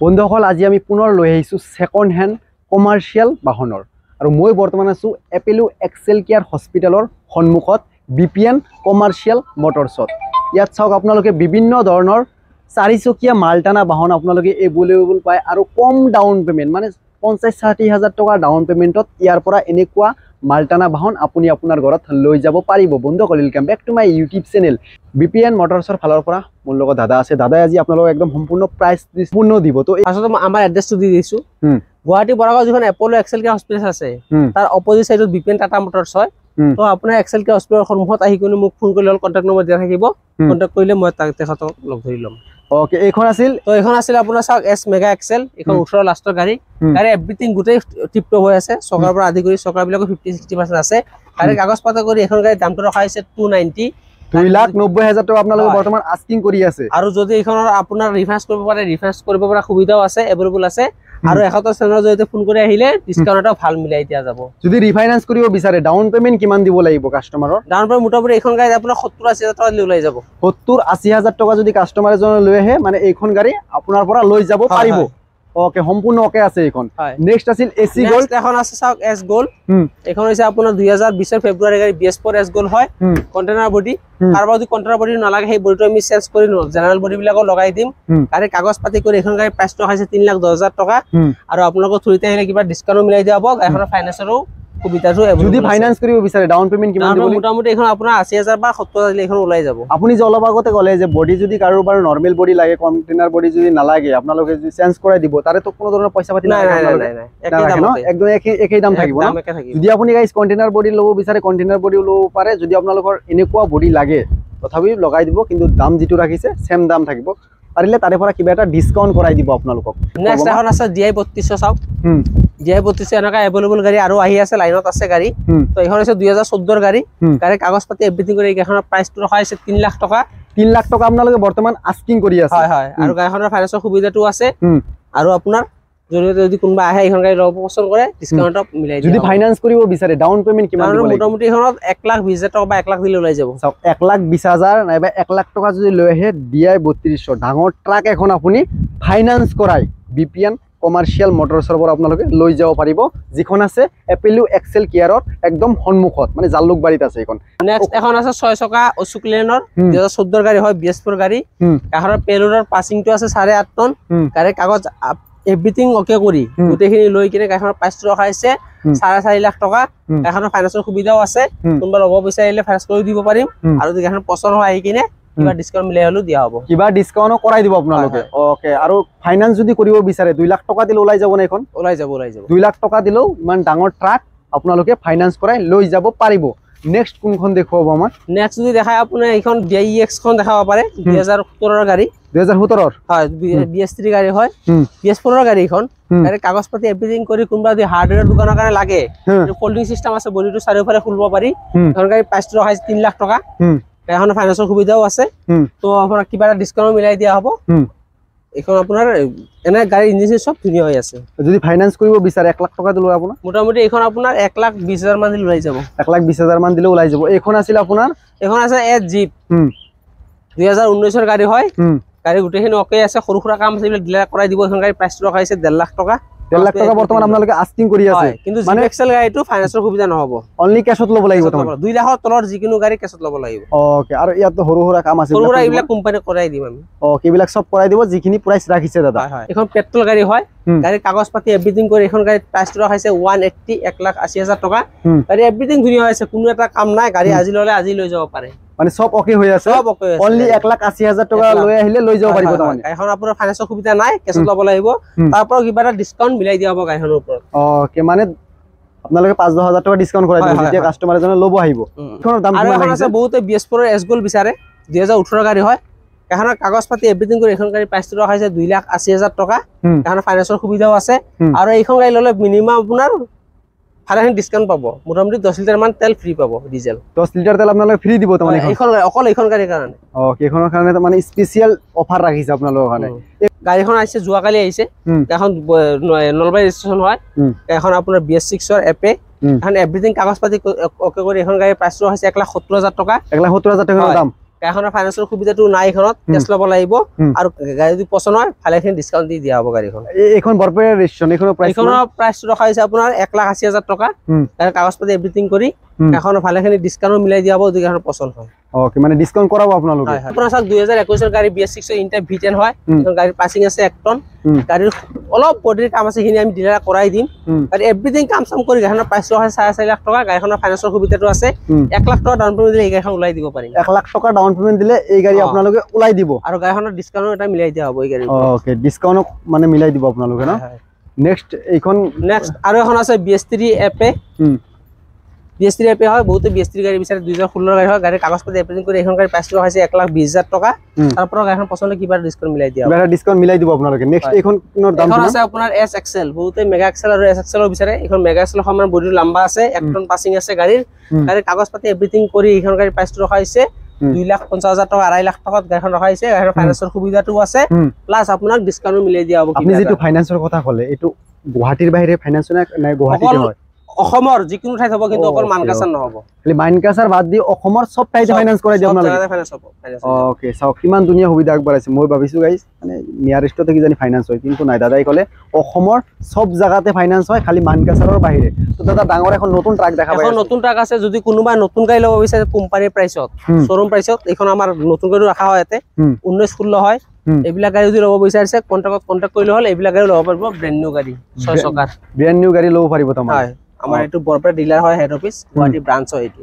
বন্ধুসকল আজি আমি পুনৰ লৈ আহিছোঁ সেকেন্ড হ্যান্ড কমাৰ্শিয়াল বাহনৰ আৰু মই বৰ্তমান আছোঁ এপেলো এক্সেল কেয়াৰ হস্পিটেলৰ সন্মুখত বিপিএন কমাৰ্শিয়াল মটৰছত। ইয়াত চাওক আপোনালোকে বিভিন্ন ধৰণৰ চাৰিচকীয়া মালটানা বাহন আপোনালোকে এভেইলেবল পায় আৰু কম ডাউন পেমেন্ট মানে 50-60 হাজাৰ টকা ডাউন পেমেন্টত ইয়াৰ পৰা এনেকুৱা মালটানা বাহন আপুনি আপোনাৰ ঘৰত লৈ যাব পাৰিব। বন্ধুসকল welcome back to my YouTube channel BPN মটৰছৰ ফালৰ পৰা মোৰ লগত দাদা আছে। দাদাই আজি আপোনালোকক একদম সম্পূৰ্ণ প্ৰাইস সম্পূৰ্ণ দিব। তো আসলে আমাৰ এড্ৰেছটো দি দিছো গুৱাহাটী বৰাগাঁও যিখন এপোলো এক্সেল কেয়াৰ হস্পিটেল আছে তাৰ অপোজিট সাইডত বিপিএন টাটা মটৰছ হয়। তো আপোনাৰ এক্সেল কেয়াৰ হস্পিটেলৰ সন্মুখত আহি কিনে মোক ফোন কৰিলে কন্টাক্ট নম্বৰ দিয়া থাকিব। কন্টাক্ট কৰিলে মই তেখেতক লগ ধৰি ল'ম। ওকে এইখন আছিল আপোনাৰ চাওক এস মেগা এক্সেল এখন 18 লাষ্টৰ গাড়ী এভৰিথিং গোটেই টিপটপ হৈ আছে। চকাৰ পৰা আদি কৰি চকাৰ বিলাকো 50-60% আছে। গাড়ী কাগজ পাতি কৰি এখন গাড়ী দামটো ৰখা হৈছে 2,90,000 টকা আপোনালোকে বৰ্তমান আস্কিং কৰি আছে। আৰু যদি এইখনৰ আপোনাৰ ৰিফাইন্স কৰিব পৰা সুবিধাও আছে, এভেইলেবল আছে। আৰু 71 চেনেলৰ জৰিয়তে ফোন কৰি আহিলে ডিসকাউন্টটা ভাল মিলাই দিয়া যাব। যদি ৰিফাইনান্স কৰিব বিচাৰে ডাউন পেমেন্ট কিমান দিব লাগিব কাস্টমাৰৰ? ডাউন পেমেন্ট মোটামুটি এখন গাড়ী আপোনাৰ 70-80 হাজাৰ টকা লৈ যাব। 70-80 হাজাৰ টকা যদি কাস্টমাৰ এজন লৈ আহে মানে এইখন গাড়ী আপোনাৰ পৰা লৈ যাব পাৰিব। ওকে সম্পূৰ্ণ ওকে আছে এইখন। নেক্সট আছিল এসি গোল্ড। এখন আছে চাওক এস গোল্ড। এখন হৈছে আপোনাৰ 2020 এৰ ফেব্ৰুৱাৰী গাড়ী BS4 এস গোল্ড হয়। কন্টেইনাৰ বডি কাৰবা যদি কন্টেইনাৰ বডি নালাগে সেই বডিটো আমি চেঞ্জ কৰি ন জেনাৰেল বডি বিলাকো লগাই দিম। গাড়ী কাগজ পাতি কৰি এখন গাড়ী প্ৰাইস হৈছে 3,10,000 টকা। আৰু আপোনালোকৰ থ্ৰুতে আহিলে কিবা ডিসকাউন্ট মিলাই দিয়া হ'ব। এখন ফাইনান্সৰো সুবিধাটো যদি ফাইনান্স কৰিব বিচাৰে ডাউন পেমেন্ট কিমান দিব? মোটামুটি এখন আপোনাৰ 80,000 বা 70,000 দিলে এখন ওলাই যাব। আপুনি যে অলপ আগতে ক'লে যে বডি যদি কাৰোবাৰ নৰমাল বডি লাগে কন্টেইনাৰ বডি যদি নালাগে আপোনালোকে যদি চেঞ্জ কৰাই দিব তাৰে তো কোনো ধৰণৰ পইচা পাতি নাই। একেই দাম একদম একেই দাম থাকিব। যদি আপুনি গাইস কন্টেইনাৰ বডি ল'ব বিচাৰে কন্টেইনাৰ বডি ল'ব পাৰে। যদি আপোনালোকৰ এনেকুৱা বডি লাগে তথাপি লগাই দিব, কিন্তু দাম যেটো ৰাখিছে সেম দাম থাকিব। পাৰিলে তাৰে পৰা কিবা এটা ডিসকাউন্ট কৰাই দিব আপোনালোকক। নেক্সট এখন আছে DI 3200 চাওক। DI 3200 এনেকা এভেইলেবল গাড়ী আৰু আহি আছে, লাইনত আছে গাড়ী। তো এখন হৈছে 2014 ৰ গাড়ী। গাড়ী কাগজ পাতি এভৰিথিং কৰি এখনৰ প্ৰাইসটো ৰখা হৈছে 3 লাখ টকা। 3 লাখ টকা আপোনালোকে বৰ্তমান আস্কিং কৰি আছে। হয় হয়। আৰু গাড়ীখনৰ ফাইনান্সৰ সুবিধাটো আছে। আৰু আপোনাৰ জৰিয়তে যদি কোনোবা আহে এখন গাড়ী ল'ব পছন্দ কৰে ডিসকাউন্টত মিলাই দিয়া। যদি ফাইনান্স কৰিব বিচাৰে ডাউন পেমেন্ট কিমান দিব লাগিব? মোটামুটি এখনত 1,20,000 টকা বা 1 লাখ দিলে ওলাই যাব। চাওক 1,20,000 নাইবা 1 লাখ টকা যদি লৈ আহে DI 3200 ডাঙৰ ট্ৰাক এখন আপুনি ফাইনান্স কৰাই বিপিএন কমাৰ্শিয়াল মটৰছৰ পৰা আপোনালোকে লৈ যাব পাৰিব, যিখন আছে এপেলো এক্সেল কেয়াৰৰ একদম সন্মুখত মানে জালুকবাৰীত আছে এইখন। নেক্সট এখন আছে 6 চকা অশোক লেনৰ 2014 গাড়ী হয় BS4 গাড়ী। এখনৰ পেলোডৰ পাসিংটো আছে 8.5 টন। গাড়ী কাগজ এভৰিথিং ওকে কৰি গোটেইখিনি লৈ কিনে গাড়ীখনৰ প্ৰাইসটো ৰখা হৈছে 4.5 লাখ টকা। গাড়ীখনৰ ফাইনান্সৰ সুবিধাও আছে, কোনোবা ল'ব বিচাৰিলে ফাইনান্স কৰি দিব পাৰিম। আৰু যদি গাড়ীখন পছন্দ হয় আহি কিনে কিবা ডিসকাউন্ট মিলাই হলো দিয়া হ'ব। কিবা ডিসকাউন্ট কৰাই দিব আপোনালোকে। ওকে আৰু ফাইনান্স যদি কৰিব বিচাৰে 2 লাখ টকা দিলে ওলাই যাব না এখন? ওলাই যাব। 2 লাখ টকা দিলেও ইমান ডাঙৰ ট্ৰাক আপোনালোকে ফাইনান্স কৰাই লৈ যাব পাৰিব। নেক্সট কোনখন দেখুৱাব আমাক? নেক্সট যদি দেখায় আপুনি এইখন DIX খন দেখাব পাৰে। 2017 ৰ গাড়ী। 2017 ৰ হয় BS3 গাড়ী হয়। BS4 ৰ গাড়ী এখন। গাড়ী কাগজ পাতি এভৰিথিং কৰি কোনোবা যদি হাৰ্ডৱেৰ দোকানৰ কাৰণে লাগে ফল্ডিং সিস্টেম আছে, বডিটো চাৰিওফালে খুলিব পাৰি। এখন গাড়ী প্ৰাইসটো ৰখা হৈছে 3 লাখ টকা। এখন ফাইনান্সৰ সুবিধাও আছে। তো আপোনাৰ কিবা এটা ডিসকাউন্ট মিলাই দিয়া হ'ব। এখন আপোনাৰ এনে গাড়ী ইঞ্জিন সব ধুনীয়া হৈ আছে। যদি ফাইনান্স কৰিব বিচাৰে 1 লাখ টকা দিলে আপোনাৰ মোটামুটি এখন আপোনাৰ 1,20,000 মান দিলে ওলাই যাব। 1,20,000 মান দিলে ওলাই যাব। এখন আছিল আপোনাৰ এখন আছে এস জিপ 2019 ৰ গাড়ী হয়। গাড়ী গোটেইখিনি ওকে আছে, সৰু সুৰা কাম আছে এইবিলাক ডিলাৰ কৰাই দিব। এখন গাড়ী প্ৰাইসটো ৰখা হৈছে 1.5 লাখ টকা। 1.5 লাখ টকা বৰ্তমান আপোনালোকে আস্কিং কৰি আছে, কিন্তু জিপ এক্সেল গাড়ীটো ফাইনান্সৰ সুবিধা নহব, অনলি কেশত ল'ব লাগিব। তোমাৰ 2 লাখৰ তলৰ যিকোনো গাড়ী কেশত ল'ব লাগিব। ওকে আৰু ইয়াত সৰু সুৰা কাম আছে, সৰু সুৰা এইবিলাক কোম্পানী কৰাই দিম আমি। ওকে এইবিলাক সব কৰাই দিব যিখিনি প্ৰাইস ৰাখিছে দাদা। এখন পেট্ৰল গাড়ী হয়। গাড়ী কাগজ পাতি এভৰিথিং কৰি এখন গাড়ী প্ৰাইসটো ৰখা হৈছে 1,80,000 টকা। গাড়ী এভৰিথিং ধুনীয়া হৈছে, কোনো এটা কাম নাই। গাড়ী আজি ল'লে আজি লৈ যাব পাৰে, মানে সব ওকে হৈ আছে। অনলি 1,80,000 টকা লৈ আহিলে লৈ যাব পাৰিব। তাৰমানে এখন আপোনাৰ ফাইনান্সৰ সুবিধা নাই, কেশত ল'ব লাগিব। তাৰ পৰা কিবা এটা ডিসকাউন্ট মিলাই দিয়া হ'ব গাড়ীখনৰ ওপৰত। ওকে মানে আপোনালোকে 5-10 হাজাৰ টকা ডিসকাউন্ট কৰাই দিব যেতিয়া কাস্টমাৰ এজনে ল'ব আহিব। এখনৰ দাম কিমান আছে? বহুতে BS4 এস গোল্ড বিচাৰে। 2018 গাড়ী হয়। এখনৰ কাগজ পাতি এভৰিথিং কৰি এখন গাড়ী প্ৰাইসটো ৰখা হৈছে 2,80,000 টকা। এখনৰ ফাইনান্সৰ সুবিধাও আছে। আৰু এইখন গাড়ী ল'লে মিনিমাম আপোনাৰ ভালেখিনি ডিসকাউন্ট পাব। মোটামুটি 10 লিটাৰ মান তেল ফ্ৰী পাব, ডিজেল 10 লিটাৰ তেল আপোনালোকে ফ্ৰী দিব। তাৰমানে এইখন অকল এইখন গাড়ীৰ কাৰণে। ওকে এইখনৰ কাৰণে মানে স্পেশাল অফাৰ ৰাখিছে আপোনালোকৰ কাৰণে। গাড়ীখন আহিছে যোৱাকালি আহিছে। এখন নলবাৰী ৰেজিষ্ট্ৰেচন হয়। এখন আপোনাৰ BS6 ৰ এপে। এখন এভৰিথিং কাগজ পাতি ওকে কৰি এখন গাড়ীৰ প্ৰাইসটো হৈছে 1,70,000 টকা। 1,70,000 টকাৰ দাম। গাড়ীখনৰ ফাইনেন্সৰ সুবিধাটো নাই, এখনত কেছ ল'ব লাগিব আৰু গাড়ী যদি পছন্দ হয় ভালেখিনি ডিছকাউণ্ট দি দিয়া হ'ব গাড়ীখন। এইখন বৰপেটা ৰেজিষ্ট্ৰেচন, এইখনৰ প্ৰাইচটো ৰখা হৈছে আপোনাৰ 1,80,000 টকা। গাড়ীৰ কাগজ পাতি এভৰিথিং কৰি গাড়ীখনৰ ভালেখিনি ডিছকাউণ্ট মিলাই দিয়া হ'ব যদি গাড়ীখন পছন্দ হয়। ওকে, মানে ডিছকাউণ্ট কৰাব আপোনালোকে? আপোনাৰ চাওক 2021 গাড়ী BS6 ইনটেক V10 হয়। গাড়ীৰ পাছিং আছে 1 টন। গাড়ীৰ অলপ বডিৰ কাম আছে, সেইখিনি আমি ডিলাৰ কৰাই দিম। আৰু এভৰিথিং কাম চাম কৰি গাড়ীখনৰ প্ৰাইচ ৰখা 4.5 লাখ টকা। গাড়ীখনৰ ফাইনেন্সৰ সুবিধাটো আছে। 1 লাখ টকা ডাউন পেমেণ্ট দিলে এই গাড়ীখন ওলাই দিব পাৰিম। 1 লাখ টকা ডাউন পেমেণ্ট দিলে এই গাড়ী আপোনালোকে ওলাই দিব আৰু গাড়ীখনৰ ডিছকাউণ্ট এটা মিলাই দিয়া হ'ব এই গাড়ীৰ। ওকে, ডিছকাউণ্ট মানে মিলাই দিব আপোনালোকে ন? নেক্সট এইখন আৰু এখন আছে BS3 FA। BS3 FA হয়, বহুতে BS3 গাড়ী বিচাৰে। 2016 গাড়ী হয়। গাড়ীৰ কাগজ পাতি এপ্লিকেশ্যন কৰি এখন গাড়ী প্ৰাইচ ৰখাইছে 1,20,000 টকা। তাৰ পৰা গাড়ীখন পছন্দ কিবা ডিছকাউণ্ট মিলাই দিয়া হ'ব। কিবা ডিছকাউণ্ট মিলাই দিব আপোনালোকে। নেক্সট এইখনৰ দাম কিমান আছে? আপোনাৰ SXL, বহুতে মেগা এক্সেল আৰু SXL বিচাৰে। এখন মেগা এক্সেল সমান বডিৰ লম্বা আছে, 1 টন পাছিং আছে গাড়ীৰ। গাড়ীৰ কাগজ পাতি এভৰিথিং কৰি এইখন গাড়ীৰ প্ৰাইচটো ৰখাইছে 2,50,000 টকা। 2.5 লাখ টকাত গাড়ীখন ৰখাইছে। গাড়ীৰ ফাইনেন্সৰ সুবিধাটো আছে, প্লাছ আপোনাক ডিছকাউণ্ট মিলাই দিয়া হ'ব। আপুনি যেটো ফাইনেন্সৰ কথা ক'লে, এইটো গুৱাহাটীৰ বাহিৰে ফাইনেন্স নাই? গুৱাহাটীতে হয়? অসমৰ যিকোনো ঠাইত হ'ব, কিন্তু অকল মানকাছাৰ নহ'ব। খালি মানকাছাৰ বাদ দি অসমৰ সব ঠাইতে ফাইনেন্স কৰাই দিয়ে আপোনালোকে? ওকে, চাওক কিমান ধুনীয়া সুবিধা আগবঢ়াইছে। মই ভাবিছোঁ গাইজ মানে নিয়াৰেষ্টতে কিজানি ফাইনেন্স হয়, কিন্তু নাই। দাদাই ক'লে অসমৰ সব জাগাতে ফাইনেন্স হয়, খালি মানকাছাৰৰ বাহিৰে। তো দাদা ডাঙৰ এখন নতুন ট্ৰাক দেখা পাই। এখন নতুন ট্ৰাক আছে। যদি কোনোবা নতুন গাড়ী ল'ব বিচাৰে কোম্পানীৰ প্ৰাইচত, শ্বৰুম প্ৰাইচত, এইখন আমাৰ নতুন গাড়ী ৰাখা হয় ইয়াতে। 19-16 হয়। এইবিলাক গাড়ী যদি ল'ব বিচাৰিছে কণ্টেক্ট কৰিলে হ'ল। এইবিলাক গাড়ী ল'ব পাৰিব, ব্ৰেণ্ড নিউ গাড়ী 6 চকাৰ। ব্ৰেণ্ড নিউ গাড়ী ল'ব পাৰিব তোমাৰ? আমাৰ এইটো বৰপেটা ডিলাৰ হয়, হেড অফিচ গুৱাহাটী ব্ৰাঞ্চ হয় এইটো।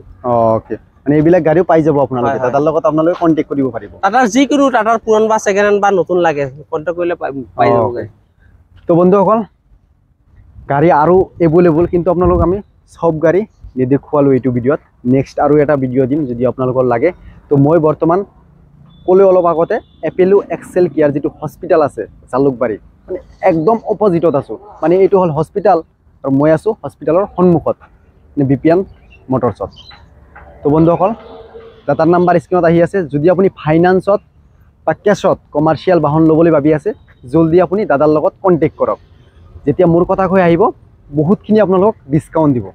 ওকে, মানে এইবিলাক গাড়ীও পাই যাব আপোনালোকে। দাদাৰ লগত আপোনালোকে কণ্টেক্ট কৰিব পাৰিব। টাটাৰ যিকোনো টাটাৰ পুৰণ বা ছেকেণ্ড হেণ্ড বা নতুন লাগে কণ্টেক্ট কৰিলে পাই যাব গাড়ী। তো বন্ধুসকল, গাড়ী আৰু এভেইলেবল, কিন্তু আপোনালোক আমি সব গাড়ী নেদেখুৱালোঁ এইটো ভিডিঅ'ত। নেক্সট আৰু এটা ভিডিঅ' দিম যদি আপোনালোকৰ লাগে। তো মই বৰ্তমান ক'লে অলপ আগতে এপেলো এক্সেল কেয়াৰ যিটো হস্পিটেল আছে জালুকবাৰী, মানে একদম অপজিটত আছোঁ। মানে এইটো হ'ল হস্পিটেল আৰু মই আছোঁ হস্পিটেলৰ সন্মুখত, মানে BPN মটৰ্ছত। তো বন্ধুসকল, দাদাৰ নাম্বাৰ স্ক্ৰীণত আহি আছে। যদি আপুনি ফাইনেন্সত বা কেছত কমাৰ্চিয়েল বাহন ল'বলৈ ভাবি আছে, জলদি আপুনি দাদাৰ লগত কণ্টেক্ট কৰক। যেতিয়া মোৰ কথা কৈ আহিব, বহুতখিনি আপোনালোকক ডিছকাউণ্ট দিব।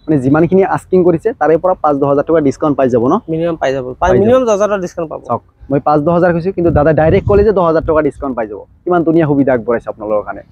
মানে যিমানখিনি আস্কিং কৰিছে তাৰে পৰা 5-10 হাজাৰ টকা ডিছকাউণ্ট পাই যাব ন? মিনিমাম পাই যাব, মিনিমাম 10 হাজাৰ ডিছকাউণ্ট পাব। চাওক, মই 5-10 হাজাৰ কৈছোঁ, কিন্তু দাদা ডাইৰেক্ট ক'লে যে 10 হাজাৰ টকা ডিছকাউণ্ট পাই যাব। কিমান ধুনীয়া সুবিধা আগবঢ়াইছে আপোনালোকৰ কাৰণে।